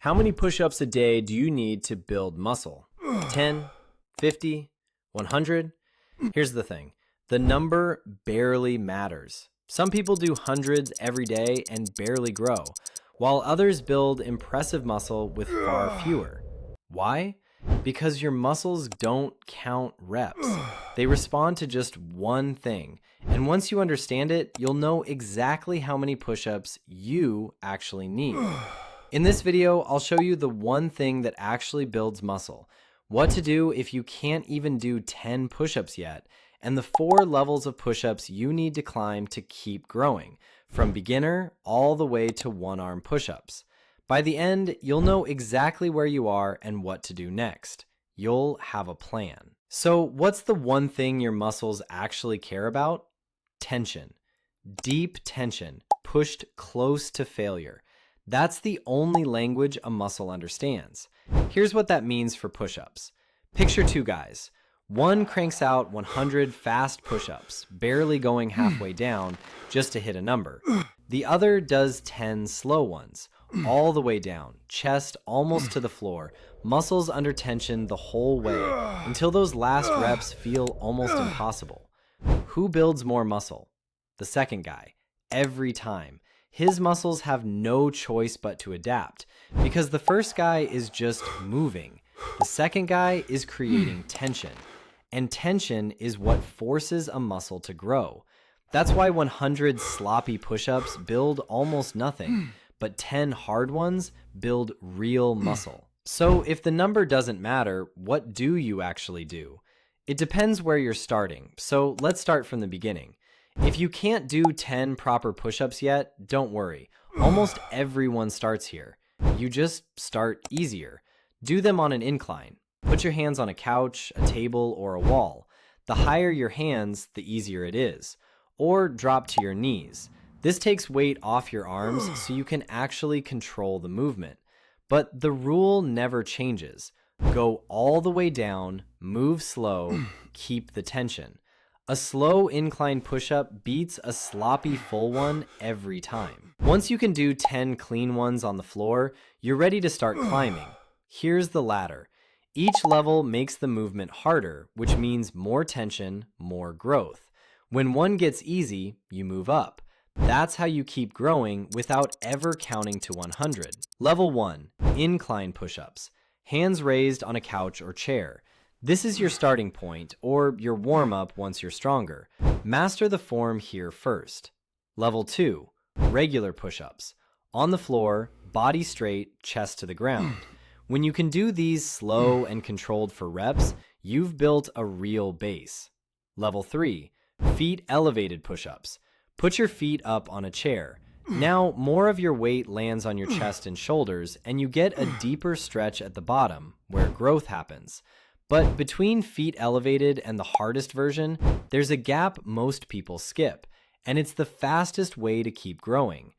How many push-ups a day do you need to build muscle? 10, 50, 100? Here's the thing. The number barely matters. Some people do hundreds every day and barely grow, while others build impressive muscle with far fewer. Why? Because your muscles don't count reps. They respond to just one thing. And once you understand it, you'll know exactly how many push-ups you actually need. In this video, I'll show you the one thing that actually builds muscle, what to do if you can't even do 10 push-ups yet, and the 4 levels of push-ups you need to climb to keep growing, from beginner all the way to one-arm push-ups. By the end, you'll know exactly where you are and what to do next. You'll have a plan. So what's the one thing your muscles actually care about? Tension. Deep tension, pushed close to failure. That's the only language a muscle understands. Here's what that means for push-ups. Picture 2 guys. One cranks out 100 fast push-ups, barely going halfway down just to hit a number. The other does 10 slow ones, all the way down, chest almost to the floor, muscles under tension the whole way, until those last reps feel almost impossible. Who builds more muscle? The second guy, every time. His muscles have no choice but to adapt, because the first guy is just moving. The second guy is creating tension. And tension is what forces a muscle to grow. That's why 100 sloppy push-ups build almost nothing, but 10 hard ones build real muscle. So if the number doesn't matter, what do you actually do? It depends where you're starting, so let's start from the beginning. If you can't do 10 proper push-ups yet, don't worry. Almost everyone starts here. You just start easier. Do them on an incline. Put your hands on a couch, a table, or a wall. The higher your hands, the easier it is. Or drop to your knees. This takes weight off your arms so you can actually control the movement. But the rule never changes. Go all the way down, move slow, keep the tension. A slow incline push-up beats a sloppy full one every time. Once you can do 10 clean ones on the floor, you're ready to start climbing. Here's the ladder. Each level makes the movement harder, which means more tension, more growth. When one gets easy, you move up. That's how you keep growing without ever counting to 100. Level 1, incline push-ups. Hands raised on a couch or chair. This is your starting point, or your warm-up once you're stronger. Master the form here first. Level 2, regular push-ups. On the floor, body straight, chest to the ground. When you can do these slow and controlled for reps, you've built a real base. Level 3, feet elevated push-ups. Put your feet up on a chair. Now, more of your weight lands on your chest and shoulders, and you get a deeper stretch at the bottom, where growth happens. But between feet elevated and the hardest version, there's a gap most people skip, and it's the fastest way to keep growing.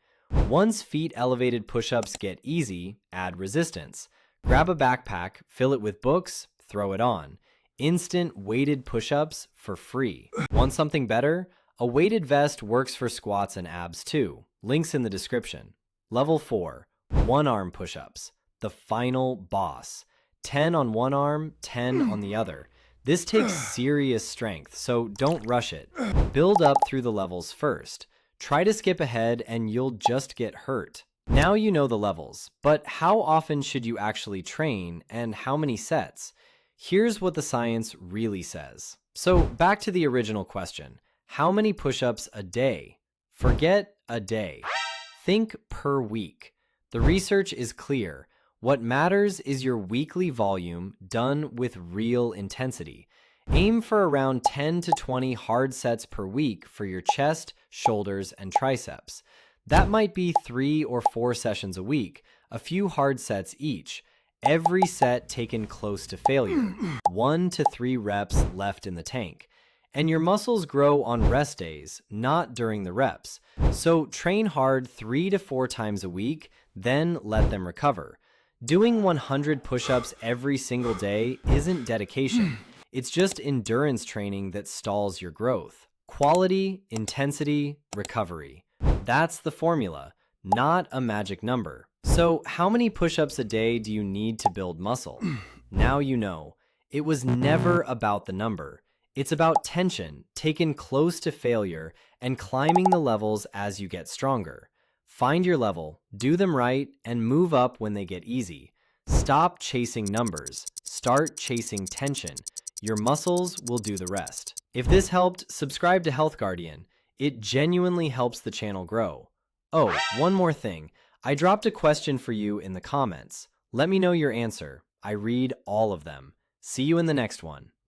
Once feet elevated push-ups get easy, add resistance. Grab a backpack, fill it with books, throw it on. Instant weighted push-ups for free. Want something better? A weighted vest works for squats and abs too. Links in the description. Level 4, one-arm push-ups. The final boss. 10 on one arm, 10 on the other. This takes serious strength, so don't rush it. Build up through the levels first. Try to skip ahead and you'll just get hurt. Now you know the levels, but how often should you actually train and how many sets? Here's what the science really says. So back to the original question. How many push-ups a day? Forget a day. Think per week. The research is clear. What matters is your weekly volume done with real intensity. Aim for around 10 to 20 hard sets per week for your chest, shoulders, and triceps. That might be 3 or 4 sessions a week, a few hard sets each. Every set taken close to failure. 1 to 3 reps left in the tank. And your muscles grow on rest days, not during the reps. So train hard 3 to 4 times a week, then let them recover. Doing 100 push-ups every single day isn't dedication. It's just endurance training that stalls your growth. Quality, intensity, recovery. That's the formula, not a magic number. So, how many push-ups a day do you need to build muscle? Now you know. It was never about the number. It's about tension, taken close to failure, and climbing the levels as you get stronger. Find your level, do them right, and move up when they get easy. Stop chasing numbers. Start chasing tension. Your muscles will do the rest. If this helped, subscribe to Health Guardian. It genuinely helps the channel grow. Oh, one more thing. I dropped a question for you in the comments. Let me know your answer. I read all of them. See you in the next one.